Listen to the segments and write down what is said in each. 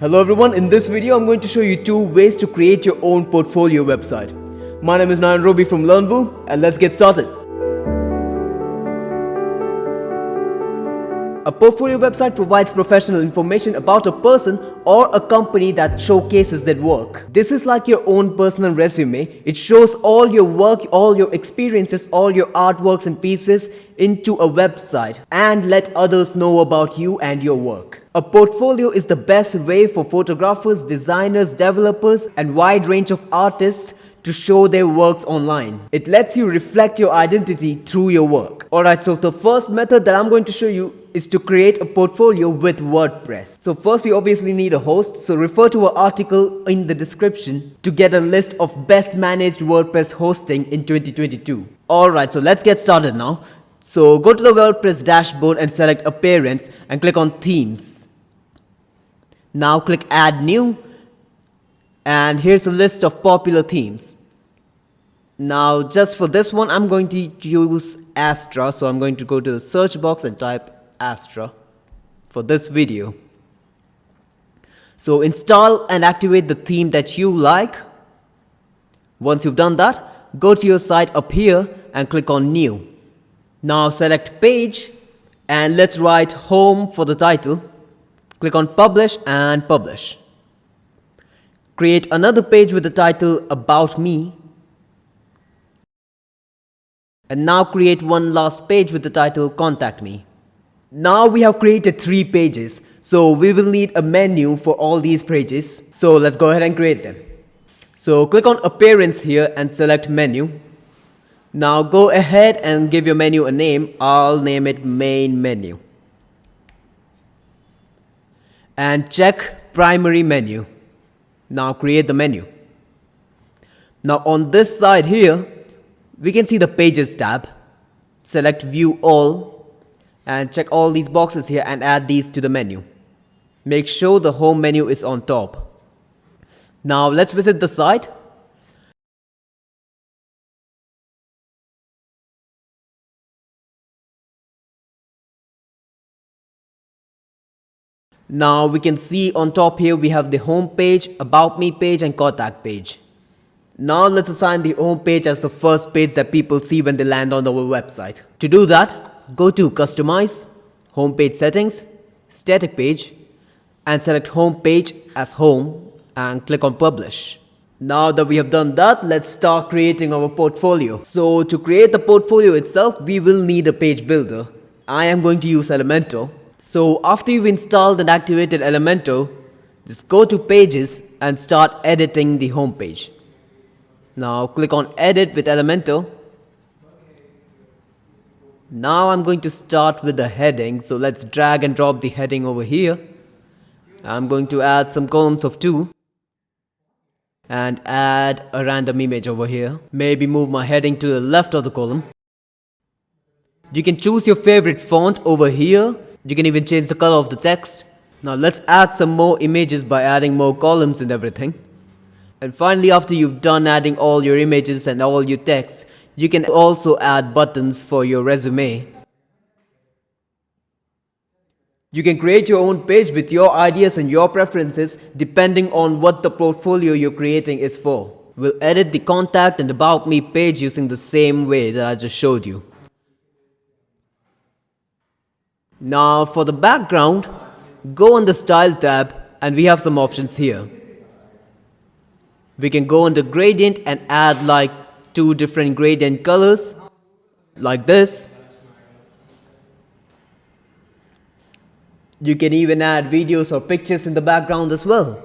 Hello everyone, in this video I'm going to show you 2 ways to create your own portfolio website. My name is Nayan from LearnWoo and let's get started. A portfolio website provides professional information about a person or a company that showcases their work. This is like your own personal resume. It shows all your work, all your experiences, all your artworks and pieces into a website and let others know about you and your work. A portfolio is the best way for photographers, designers, developers, and wide range of artists to show their works online. It lets you reflect your identity through your work. Alright, so the first method that I'm going to show you is to create a portfolio with WordPress. So first we obviously need a host, so refer to our article in the description to get a list of best managed WordPress hosting in 2022. Alright, so let's get started now. So go to the WordPress dashboard and select Appearance and click on Themes. Now click Add New and here's a list of popular themes. Now just for this one I'm going to use Astra, so I'm going to go to the search box and type Astra for this video. So install and activate the theme that you like. Once you've done that, go to your site up here and click on New. Now select Page and let's write Home for the title. Click on Publish and Publish. Create another page with the title About Me. And now create one last page with the title Contact Me. Now we have created 3 pages, so we will need a menu for all these pages. So let's go ahead and create them. So click on Appearance here and select Menu. Now go ahead and give your menu a name. I'll name it Main Menu. And check Primary Menu. Now create the menu. Now on this side here, we can see the Pages tab. Select View All and check all these boxes here and add these to the menu. Make sure the home menu is on top. Now let's visit the site. Now we can see on top here we have the home page, About Me page and Contact page. Now let's assign the home page as the first page that people see when they land on our website. To do that, go to Customize, Home Page Settings, Static Page and select Home Page as Home and click on Publish. Now that we have done that, let's start creating our portfolio. So to create the portfolio itself, we will need a page builder. I am going to use Elementor. So after you've installed and activated Elementor, just go to Pages and start editing the home page. Now click on Edit with Elementor. Now I'm going to start with the heading, so let's drag and drop the heading over here. I'm going to add some columns of 2 and add a random image over here. Maybe move my heading to the left of the column. You can choose your favorite font over here. You can even change the color of the text. Now let's add some more images by adding more columns and everything. And finally, after you've done adding all your images and all your text, you can also add buttons for your resume. You can create your own page with your ideas and your preferences depending on what the portfolio you're creating is for. We'll edit the Contact and About Me page using the same way that I just showed you. Now for the background, go on the Style tab and we have some options here. We can go under Gradient and add like 2 different gradient colors like this. You can even add videos or pictures in the background as well.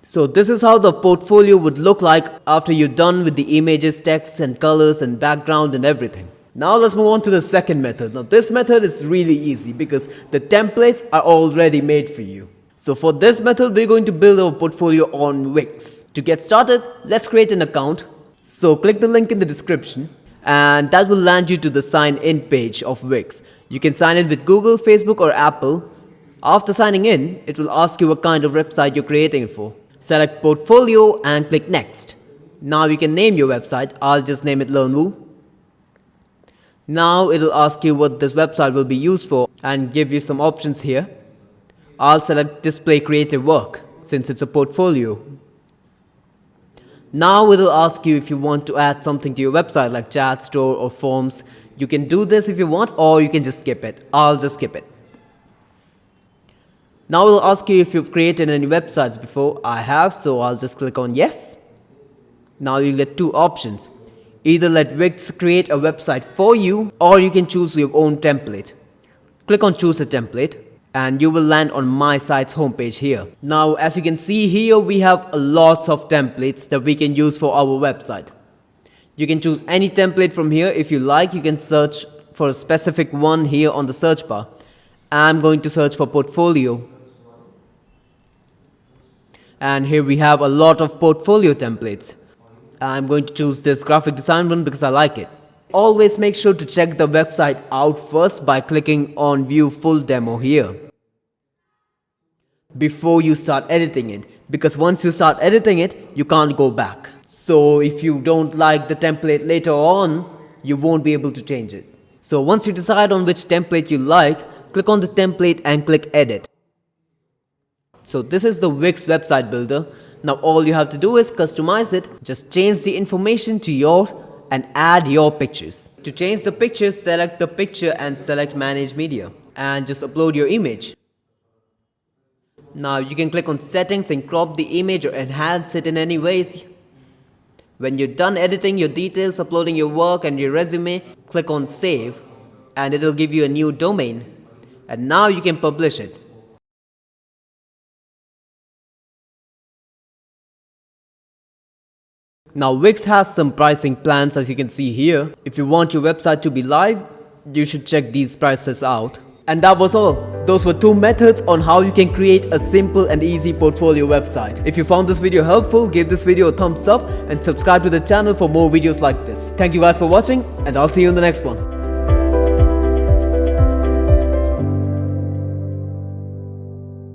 So this is how the portfolio would look like after you're done with the images, text and colors and background and everything. Now let's move on to the second method. Now this method is really easy because the templates are already made for you. So for this method, we're going to build our portfolio on Wix. To get started, let's create an account. So click the link in the description and that will land you to the sign in page of Wix. You can sign in with Google, Facebook or Apple. After signing in, it will ask you what kind of website you're creating it for. Select Portfolio and click Next. Now you can name your website. I'll just name it LearnWoo. Now it'll ask you what this website will be used for and give you some options here. I'll select Display Creative Work. since it's a portfolio. Now it will ask you if you want to add something to your website like chat, store or forms. You can do this if you want, or you can just skip it. I'll just skip it. Now it will ask you if you've created any websites before. I have, so I'll just click on yes. Now you'll get two options. Either let Wix create a website for you, or you can choose your own template. Click on choose a template and you will land on my site's homepage here. Now as you can see here, we have lots of templates that we can use for our website. You can choose any template from here if you like. You can search for a specific one here on the search bar. I'm going to search for portfolio. And here we have a lot of portfolio templates. I'm going to choose this graphic design one because I like it. Always make sure to check the website out first by clicking on view full demo here before you start editing it, because once you start editing it, you can't go back. So if you don't like the template later on, you won't be able to change it. So once you decide on which template you like, click on the template and click edit. So this is the Wix website builder. Now all you have to do is customize it. Just change the information to yours and add your pictures. To change the pictures, select the picture and select manage media and just upload your image. Now you can click on settings and crop the image or enhance it in any ways. When you're done editing your details, uploading your work and your resume, click on save and it'll give you a new domain. And now you can publish it. Now Wix has some pricing plans as you can see here. If you want your website to be live, you should check these prices out. And that was all. Those were two methods on how you can create a simple and easy portfolio website. If you found this video helpful, give this video a thumbs up and subscribe to the channel for more videos like this. Thank you guys for watching and I'll see you in the next one.